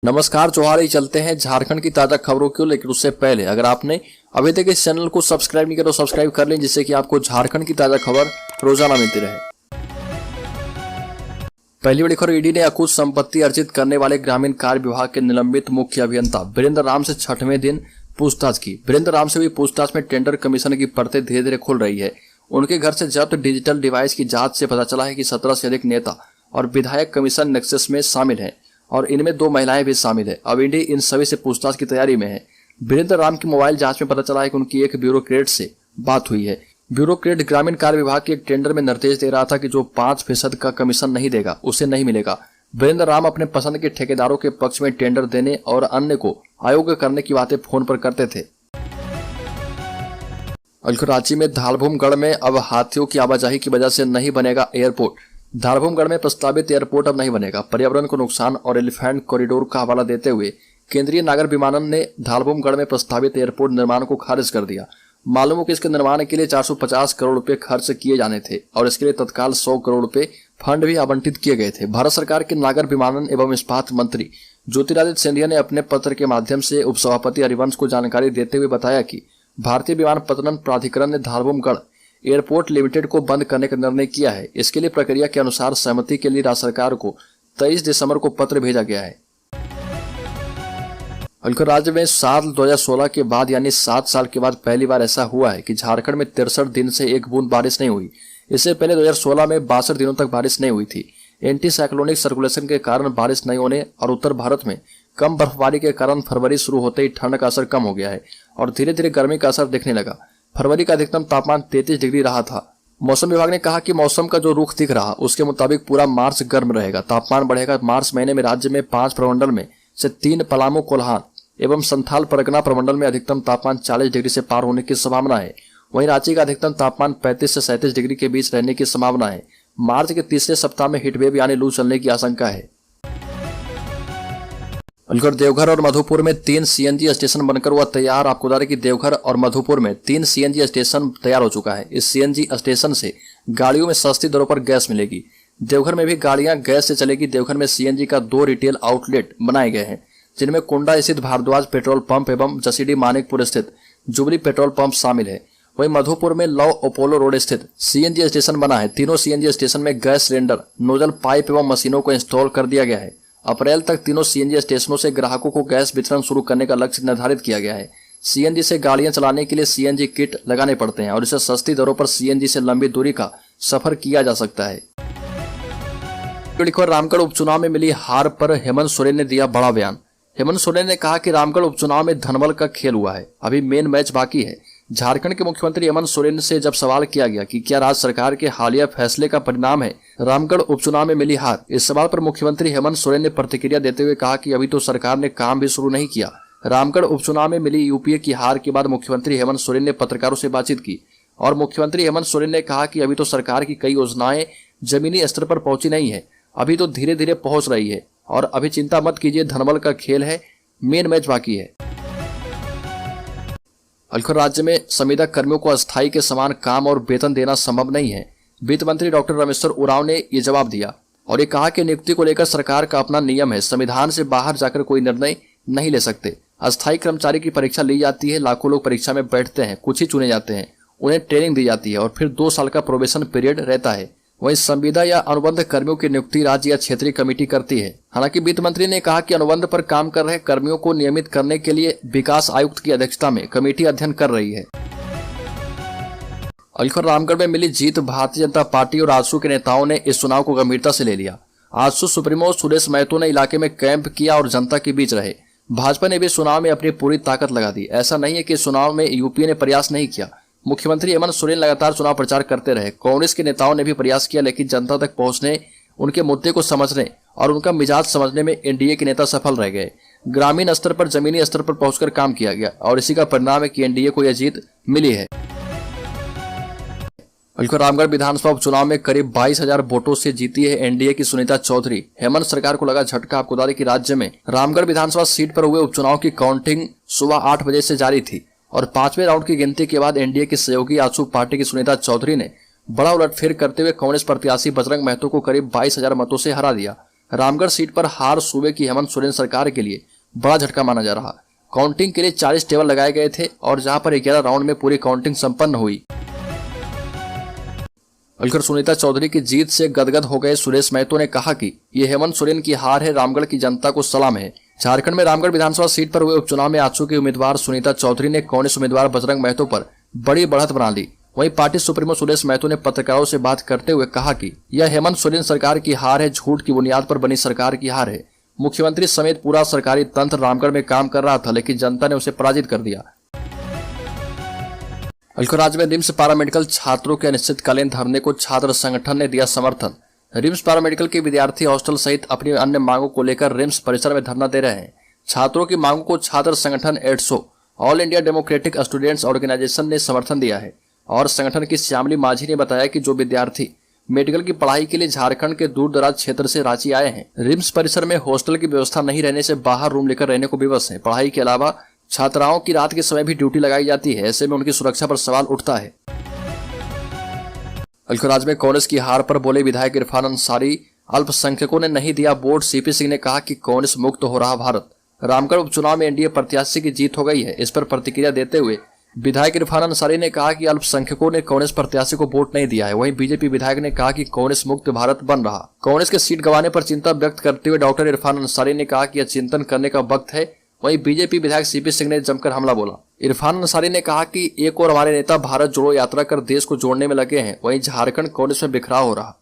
नमस्कार जोहार ही चलते हैं झारखंड की ताजा खबरों को। लेकिन उससे पहले अगर आपने अभी तक इस चैनल को सब्सक्राइब नहीं किया तो सब्सक्राइब कर लें, जिससे कि आपको झारखंड की ताजा खबर रोजाना मिलती रहे। पहली बड़ी खबर, ईडी ने अकुत संपत्ति अर्जित करने वाले ग्रामीण कार्य विभाग के निलंबित मुख्य अभियंता वीरेंद्र राम से 6वें दिन पूछताछ की। वीरेंद्र राम से हुई पूछताछ में टेंडर कमीशन की परतें धीरे धीरे खुल रही है। उनके घर से जब्त डिजिटल डिवाइस की जांच से पता चला है कि 17 से अधिक नेता और विधायक कमीशन नेक्सस में शामिल हैं और इनमें 2 महिलाएं भी शामिल है। अब ईडी इन सभी से पूछताछ की तैयारी में है। वीरेंद्र राम की मोबाइल जांच में पता चला है कि उनकी एक ब्यूरोक्रेट से बात हुई है। ब्यूरोक्रेट ग्रामीण कार्य विभाग के एक टेंडर में निर्देश दे रहा था कि जो 5% का कमीशन नहीं देगा उसे नहीं मिलेगा। वीरेंद्र राम अपने पसंद के ठेकेदारों के पक्ष में टेंडर देने और अन्य को अयोग्य करने की बातें फोन पर करते थे। रांची में धालभूमगढ़ में अब हाथियों की आवाजाही की वजह से नहीं बनेगा एयरपोर्ट। धालभूमगढ़ में प्रस्तावित एयरपोर्ट अब नहीं बनेगा। पर्यावरण को नुकसान और एलिफेंट कॉरिडोर का हवाला देते हुए केंद्रीय नागर विमानन ने धालभूमगढ़ में प्रस्तावित एयरपोर्ट निर्माण को खारिज कर दिया। मालूम हो कि इसके निर्माण के लिए 450 करोड़ रुपए खर्च किए जाने थे और इसके लिए तत्काल 100 करोड़ रुपए फंड भी आवंटित किए गए थे। भारत सरकार के नागर विमानन एवं इस्पात मंत्री ज्योतिरादित्य सिंधिया ने अपने पत्र के माध्यम से उपसभापति हरिवंश को जानकारी देते हुए बताया कि भारतीय विमानपत्तन प्राधिकरण ने धालभूमगढ़ एयरपोर्ट लिमिटेड को बंद करने का निर्णय किया है। इसके लिए प्रक्रिया के अनुसार सहमति के लिए राज्य सरकार को 23 दिसंबर को पत्र भेजा गया है। राज्य में साल 2016 के बाद यानी 7 साल के बाद पहली बार ऐसा हुआ है कि झारखंड में 63 दिन से एक बूंद बारिश नहीं हुई। इससे पहले 2016 में 62 दिनों तक बारिश नहीं हुई थी। एंटी साइक्लोनिक सर्कुलेशन के कारण बारिश नहीं होने और उत्तर भारत में कम बर्फबारी के कारण फरवरी शुरू होते ही ठंड का असर कम हो गया है और धीरे धीरे गर्मी का असर दिखने लगा। फरवरी का अधिकतम तापमान 33 डिग्री रहा था। मौसम विभाग ने कहा कि मौसम का जो रुख दिख रहा उसके मुताबिक पूरा मार्च गर्म रहेगा। तापमान बढ़ेगा। मार्च महीने में राज्य में 5 प्रमंडल में से 3 पलामू, कोल्हान एवं संथाल परगना प्रमंडल में अधिकतम तापमान 40 डिग्री से पार होने की संभावना है। वहीं रांची का अधिकतम तापमान 35 से 37 डिग्री के बीच रहने की संभावना है। मार्च के तीसरे सप्ताह में हीटवेव यानी लू चलने की आशंका है। देवघर और मधुपुर में 3 सीएनजी स्टेशन बनकर हुआ तैयार। आपको बता दें कि देवघर और मधुपुर में 3 सीएनजी स्टेशन तैयार हो चुका है। इस सीएनजी स्टेशन से गाड़ियों में सस्ती दरों पर गैस मिलेगी। देवघर में भी गाड़ियां गैस से चलेगी। देवघर में सीएनजी का 2 रिटेल आउटलेट बनाए गए हैं, जिनमें कुंडा स्थित भारद्वाज पेट्रोल पंप एवं जसीडी मानिकपुर स्थित जुबली पेट्रोल पंप शामिल है। वहीं मधुपुर में लौ अपोलो रोड स्थित सीएनजी स्टेशन बना है। तीनों सीएनजी स्टेशन में गैस सिलेंडर, नोजल पाइप एवं मशीनों को इंस्टॉल कर दिया गया है। अप्रैल तक तीनों सीएनजी स्टेशनों से ग्राहकों को गैस वितरण शुरू करने का लक्ष्य निर्धारित किया गया है। सीएनजी से गाड़ियां चलाने के लिए सीएनजी किट लगाने पड़ते हैं और इसे सस्ती दरों पर सीएनजी से लंबी दूरी का सफर किया जा सकता है। रामगढ़ उपचुनाव में मिली हार पर हेमंत सोरेन ने दिया बड़ा बयान। हेमंत सोरेन ने कहा कि रामगढ़ उपचुनाव में धनबल का खेल हुआ है, अभी मेन मैच बाकी है। झारखंड के मुख्यमंत्री हेमंत सोरेन से जब सवाल किया गया कि क्या राज्य सरकार के हालिया फैसले का परिणाम है रामगढ़ उपचुनाव में मिली हार, इस सवाल पर मुख्यमंत्री हेमंत सोरेन ने प्रतिक्रिया देते हुए कहा कि अभी तो सरकार ने काम भी शुरू नहीं किया। रामगढ़ उपचुनाव में मिली यूपीए की हार के बाद मुख्यमंत्री हेमंत सोरेन ने पत्रकारों से बातचीत की और मुख्यमंत्री हेमंत सोरेन ने कहा कि अभी तो सरकार की कई योजनाएं जमीनी स्तर पर पहुंची नहीं है, अभी तो धीरे धीरे पहुंच रही है और अभी चिंता मत कीजिए, धनबल का खेल है, मेन मैच बाकी है। राज्य में संविदा कर्मियों को अस्थायी के समान काम और वेतन देना संभव नहीं है। वित्त मंत्री डॉक्टर रामेश्वर उरांव ने ये जवाब दिया और ये कहा कि नियुक्ति को लेकर सरकार का अपना नियम है, संविधान से बाहर जाकर कोई निर्णय नहीं ले सकते। अस्थायी कर्मचारी की परीक्षा ली जाती है, लाखों लोग परीक्षा में बैठते हैं, कुछ ही चुने जाते हैं, उन्हें ट्रेनिंग दी जाती है और फिर 2 साल का प्रोबेशन पीरियड रहता है। वहीं संविदा या अनुबंध कर्मियों की नियुक्ति राज्य या क्षेत्रीय कमेटी करती है। हालांकि वित्त मंत्री ने कहा कि अनुबंध पर काम कर रहे कर्मियों को नियमित करने के लिए विकास आयुक्त की अध्यक्षता में कमेटी अध्ययन कर रही है। रामगढ़ में मिली जीत, भारतीय जनता पार्टी और आजसू के नेताओं ने इस चुनाव को गंभीरता से ले लिया। आजसू सुप्रीमो सुरेश महतो ने इलाके में कैंप किया और जनता के बीच रहे। भाजपा ने भी चुनाव में अपनी पूरी ताकत लगा दी। ऐसा नहीं है कि इस चुनाव में यूपीए ने प्रयास नहीं किया। मुख्यमंत्री हेमंत सोरेन लगातार चुनाव प्रचार करते रहे। कांग्रेस के नेताओं ने भी प्रयास किया, लेकिन जनता तक पहुंचने, उनके मुद्दे को समझने और उनका मिजाज समझने में एनडीए के नेता सफल रह गए। ग्रामीण स्तर पर, जमीनी स्तर पर पहुंचकर काम किया गया और इसी का परिणाम है कि एनडीए को यह जीत मिली है। रामगढ़ विधानसभा उपचुनाव में करीब 22,000 वोटों से जीती है एनडीए की सुनीता चौधरी। हेमंत सरकार को लगा झटका। आपको बता दें कि राज्य में रामगढ़ विधानसभा सीट पर हुए उपचुनाव की काउंटिंग सुबह 8 बजे से जारी थी और 5वें राउंड की गिनती के बाद एनडीए की सहयोगी आजसू पार्टी की सुनीता चौधरी ने बड़ा उलटफेर करते हुए कांग्रेस प्रत्याशी बजरंग महतो को करीब 22,000 मतों से हरा दिया। रामगढ़ सीट पर हार सूबे की हेमंत सोरेन सरकार के लिए बड़ा झटका माना जा रहा। काउंटिंग के लिए 40 टेबल लगाए गए थे और जहां पर 11 राउंड में पूरी काउंटिंग संपन्न हुई। अलकर सुनीता चौधरी की जीत से गदगद हो गए सुरेश महतो ने कहा कि ये हेमंत सोरेन की हार है, रामगढ़ की जनता को सलाम है। झारखंड में रामगढ़ विधानसभा सीट पर हुए उपचुनाव में आजसू की उम्मीदवार सुनीता चौधरी ने कांग्रेस उम्मीदवार बजरंग महतो पर बड़ी बढ़त बना ली। वहीं पार्टी सुप्रीमो सुरेश महतो ने पत्रकारों से बात करते हुए कहा कि यह हेमंत सोरेन सरकार की हार है, झूठ की बुनियाद पर बनी सरकार की हार है। मुख्यमंत्री समेत पूरा सरकारी तंत्र रामगढ़ में काम कर रहा था, लेकिन जनता ने उसे पराजित कर दिया। राज्य में रिम्स पैरामेडिकल छात्रों के अनिश्चितकालीन धरने को छात्र संगठन ने दिया समर्थन। रिम्स पैरामेडिकल के विद्यार्थी हॉस्टल सहित अपनी अन्य मांगों को लेकर रिम्स परिसर में धरना दे रहे हैं। छात्रों की मांगों को छात्र संगठन AIDSO All India Democratic Students Organisation ने समर्थन दिया है और संगठन की श्यामली माझी ने बताया कि जो विद्यार्थी मेडिकल की पढ़ाई के लिए झारखंड के दूर दराज क्षेत्र से रांची आए हैं, रिम्स परिसर में हॉस्टल की व्यवस्था नहीं रहने से बाहर रूम लेकर रहने को विवश है। पढ़ाई के अलावा छात्राओं की रात के समय भी ड्यूटी लगाई जाती है, ऐसे में उनकी सुरक्षा पर सवाल उठता है। राज्य में कांग्रेस की हार पर बोले विधायक इरफान अंसारी, अल्पसंख्यकों ने नहीं दिया वोट, सीपी सिंह ने कहा कि कांग्रेस मुक्त हो रहा भारत। रामगढ़ उपचुनाव में एनडीए प्रत्याशी की जीत हो गई है। इस पर प्रतिक्रिया देते हुए विधायक इरफान अंसारी ने कहा कि अल्पसंख्यकों ने कांग्रेस प्रत्याशी को वोट नहीं दिया है। वहीं बीजेपी विधायक ने कहा कि कांग्रेस मुक्त भारत बन रहा। कांग्रेस के सीट गंवाने पर चिंता व्यक्त करते हुए डॉक्टर इरफान अंसारी ने कहा कि यह चिंतन करने का वक्त है। वहीं बीजेपी विधायक सीपी सिंह ने जमकर हमला बोला। इरफान अंसारी ने कहा कि एक और हमारे नेता भारत जोड़ो यात्रा कर देश को जोड़ने में लगे हैं, वहीं झारखंड कांग्रेस में बिखराव हो रहा।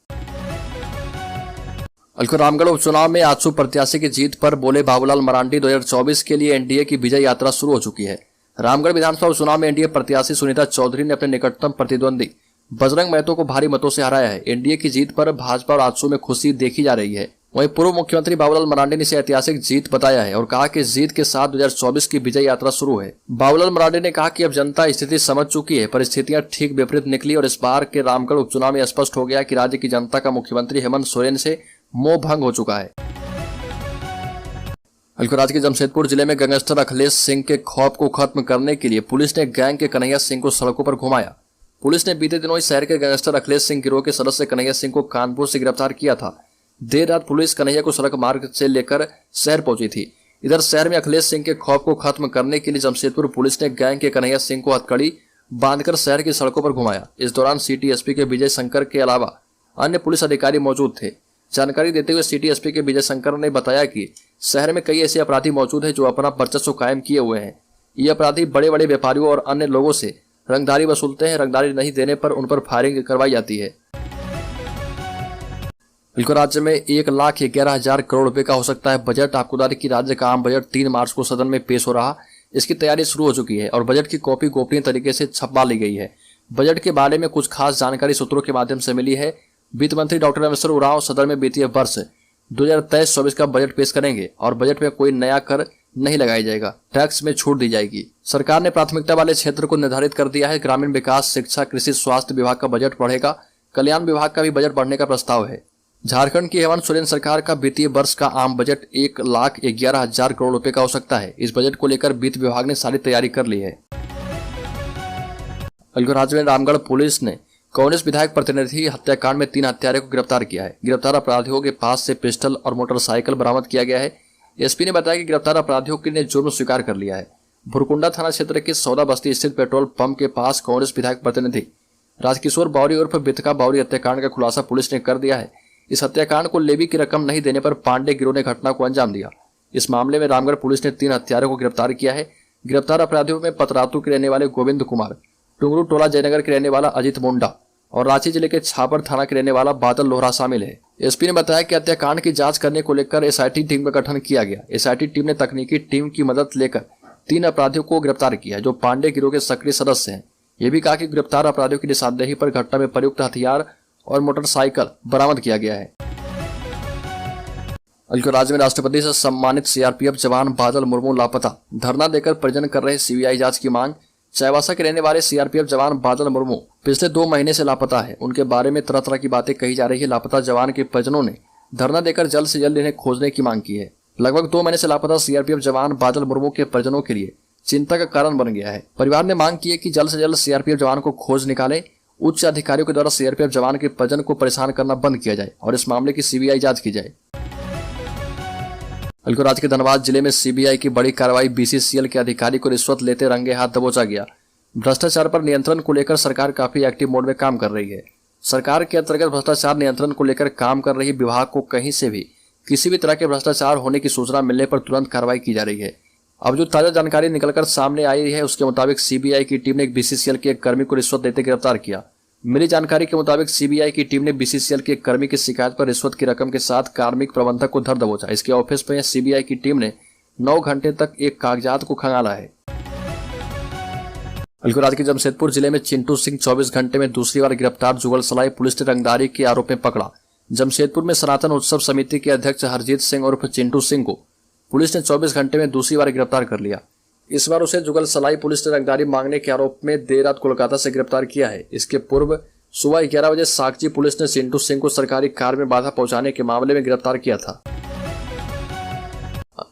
रामगढ़ उपचुनाव में आजसू प्रत्याशी की जीत पर बोले बाबूलाल मरांडी, 2024 के लिए एनडीए की विजय यात्रा शुरू हो चुकी है। रामगढ़ विधानसभा उपचुनाव में एनडीए प्रत्याशी सुनीता चौधरी ने अपने निकटतम प्रतिद्वंदी बजरंग महतो को भारी मतों से हराया है। एनडीए की जीत पर भाजपा और आजसू में खुशी देखी जा रही है। वहीं पूर्व मुख्यमंत्री बाबूलाल मरांडी ने इसे ऐतिहासिक जीत बताया है और कहा कि जीत के साथ 2024 की विजय यात्रा शुरू है। बाबूलाल मरांडी ने कहा कि अब जनता स्थिति समझ चुकी है, परिस्थितियां ठीक विपरीत निकली और इस बार के रामगढ़ उपचुनाव में स्पष्ट हो गया कि राज्य की जनता का मुख्यमंत्री हेमंत सोरेन से मोह भंग हो चुका है। राज्य के जमशेदपुर जिले में गैंगस्टर अखिलेश सिंह के खौफ को खत्म करने के लिए पुलिस ने गैंग के कन्हैया सिंह को सड़कों पर घुमाया। पुलिस ने बीते दिनों इस शहर के गैंगस्टर अखिलेश सिंह गिरोह के सदस्य कन्हैया सिंह को कानपुर से गिरफ्तार किया था। देर रात पुलिस कन्हैया को सड़क मार्ग से लेकर शहर पहुंची थी। इधर शहर में अखिलेश सिंह के खौफ को खत्म करने के लिए जमशेदपुर पुलिस ने गैंग के कन्हैया सिंह को हथकड़ी बांधकर शहर की सड़कों पर घुमाया। इस दौरान सिटी एसपी के विजय शंकर के अलावा अन्य पुलिस अधिकारी मौजूद थे। जानकारी देते हुए सिटी एसपी के विजय शंकर ने बताया कि शहर में कई ऐसे अपराधी मौजूद हैं जो अपना वर्चस्व कायम किए हुए हैं। ये अपराधी बड़े बड़े व्यापारियों और अन्य लोगों से रंगदारी वसूलते हैं। रंगदारी नहीं देने पर उन पर फायरिंग करवाई जाती है। राज्य में 1,11,000 करोड़ रुपए का हो सकता है बजट। आपको बता दें कि राज्य का आम बजट 3 मार्च को सदन में पेश हो रहा। इसकी तैयारी शुरू हो चुकी है और बजट की कॉपी गोपनीय तरीके से छपवा ली गई है। बजट के बारे में कुछ खास जानकारी सूत्रों के माध्यम से मिली है। वित्त मंत्री डॉक्टर रामेश्वर उरांव सदन में वित्तीय वर्ष 2023-24 का बजट पेश करेंगे और बजट में कोई नया कर नहीं लगाया जाएगा, टैक्स में छूट दी जाएगी। सरकार ने प्राथमिकता वाले क्षेत्र को निर्धारित कर दिया है। ग्रामीण विकास, शिक्षा, कृषि, स्वास्थ्य विभाग का बजट बढ़ेगा। कल्याण विभाग का भी बजट बढ़ने का प्रस्ताव है। झारखंड की हेमंत सोरेन सरकार का वित्तीय वर्ष का आम बजट 1,11,000 करोड़ रुपए का हो सकता है। इस बजट को लेकर वित्त विभाग ने सारी तैयारी कर ली है। राज्य में रामगढ़ पुलिस ने कांग्रेस विधायक प्रतिनिधि हत्याकांड में 3 हत्यारों को गिरफ्तार किया है। गिरफ्तार अपराधियों के पास से पिस्टल और मोटरसाइकिल बरामद किया गया है। एसपी ने बताया कि गिरफ्तार अपराधियों ने जुर्म स्वीकार कर लिया है। भुरकुंडा थाना क्षेत्र के सौदा बस्ती स्थित पेट्रोल पंप के पास कांग्रेस विधायक प्रतिनिधि राजकिशोर बावरी उर्फ बितका बावरी हत्याकांड का खुलासा पुलिस ने कर दिया है। इस हत्याकांड को लेवी की रकम नहीं देने पर पांडे गिरोह ने घटना को अंजाम दिया। इस मामले में रामगढ़ पुलिस ने 3 हत्यारों को गिरफ्तार किया है। गिरफ्तार अपराधियों में पतरातू के रहने वाले गोविंद कुमार, टुंगरू टोला जयनगर के रहने वाला अजित मुंडा और रांची जिले के छापर थाना के रहने वाला बादल लोहरा शामिल है। एसपी ने बताया कि हत्याकांड की जांच करने को लेकर एसआईटी टीम का गठन किया गया। एसआईटी टीम ने तकनीकी टीम की मदद लेकर 3 अपराधियों को गिरफ्तार किया जो पांडे गिरोह के सक्रिय सदस्य हैं। ये भी कहा कि गिरफ्तार अपराधियों की निशानदेही पर घटना में प्रयुक्त हथियार और मोटरसाइकिल बरामद किया गया है। राज्य में राष्ट्रपति से सम्मानित सीआरपीएफ जवान बादल मुर्मू लापता, धरना देकर परिजन कर रहे सीबीआई जांच की मांग। चाईबासा के रहने वाले सीआरपीएफ जवान बादल मुर्मू पिछले 2 महीने से लापता है। उनके बारे में तरह तरह की बातें कही जा रही है। लापता जवान के परिजनों ने धरना देकर जल्द से जल्द इन्हें खोजने की मांग की है। लगभग 2 महीने से लापता सीआरपीएफ जवान बादल मुर्मू के परिजनों के लिए चिंता का कारण बन गया है। परिवार ने मांग की है कि जल्द से जल्द सीआरपीएफ जवान को खोज निकाले। उच्च अधिकारियों के द्वारा सीआरपीएफ जवान के परिजन को परेशान करना बंद किया जाए और इस मामले की सीबीआई जांच की जाए। बल्कि राज्य के धनबाद जिले में सीबीआई की बड़ी कार्रवाई। बीसीसीएल के अधिकारी को रिश्वत लेते रंगे हाथ दबोचा गया। भ्रष्टाचार पर नियंत्रण को लेकर सरकार काफी एक्टिव मोड में काम कर रही है। सरकार के अंतर्गत भ्रष्टाचार नियंत्रण को लेकर काम कर रही विभाग को कहीं से भी किसी भी तरह के भ्रष्टाचार होने की सूचना मिलने पर तुरंत कार्रवाई की जा रही है। अब जो ताजा जानकारी निकलकर सामने आई है उसके मुताबिक सीबीआई की टीम ने एक बीसीसीएल के एक कर्मी को रिश्वत देते गिरफ्तार किया। मिली जानकारी के मुताबिक सीबीआई की टीम ने बीसीसीएल के एक कर्मी की शिकायत पर रिश्वत की रकम के साथ कार्मिक प्रबंधक को धर दबोचा। इसके ऑफिस में सीबीआई की टीम ने 9 घंटे तक एक कागजात को खंगाला है। राज्य के जमशेदपुर जिले में चिंटू सिंह 24 घंटे में दूसरी बार गिरफ्तार। जुगलसलाई पुलिस ने रंगदारी के आरोप में पकड़ा। जमशेदपुर में सनातन उत्सव समिति के अध्यक्ष हरजीत सिंह उर्फ चिंटू सिंह को पुलिस ने 24 घंटे में दूसरी बार गिरफ्तार कर लिया। इस बार उसे जुगलसलाई पुलिस ने रंगदारी मांगने के आरोप में देर रात कोलकाता से गिरफ्तार किया है। इसके पूर्व सुबह 11 बजे साकची पुलिस ने चिंटू सिंह को सरकारी कार में बाधा पहुंचाने के मामले में गिरफ्तार किया था।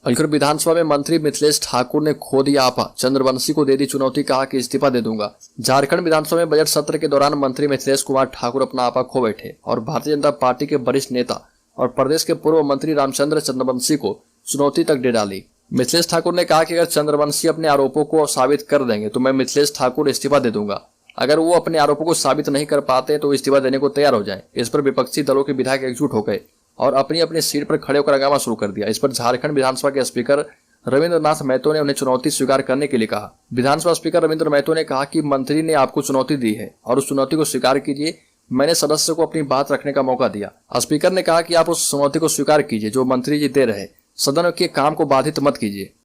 अलखुर विधानसभा में मंत्री मिथिलेश ठाकुर ने खो दिया आपा। चंद्रवंशी को दे दी चुनौती, कहा कि इस्तीफा दे दूंगा। झारखंड विधानसभा में बजट सत्र के दौरान मंत्री मिथिलेश कुमार ठाकुर अपना आपा खो बैठे और भारतीय जनता पार्टी के वरिष्ठ नेता और प्रदेश के पूर्व मंत्री रामचंद्र चंद्रवंशी को चुनौती तक दे डाली। मिथिलेश ठाकुर ने कहा कि अगर चंद्रवंशी अपने आरोपों को साबित कर देंगे तो मैं मिथिलेश ठाकुर इस्तीफा दे दूंगा। अगर वो अपने आरोपों को साबित नहीं कर पाते तो इस्तीफा देने को तैयार हो जाएं। इस पर विपक्षी दलों के विधायक एकजुट हो गए और अपनी अपनी सीट पर खड़े होकर हंगामा शुरू कर दिया। इस पर झारखंड विधानसभा के स्पीकर रविंद्रनाथ महतो ने उन्हें चुनौती स्वीकार करने के लिए कहा। विधानसभा स्पीकर रविंद्र महतो ने कहा कि मंत्री ने आपको चुनौती दी है और उस चुनौती को स्वीकार कीजिए। मैंने सदस्य को अपनी बात रखने का मौका दिया। स्पीकर ने कहा कि आप उस चुनौती को स्वीकार कीजिए जो मंत्री जी दे रहे। सदन के काम को बाधित मत कीजिए।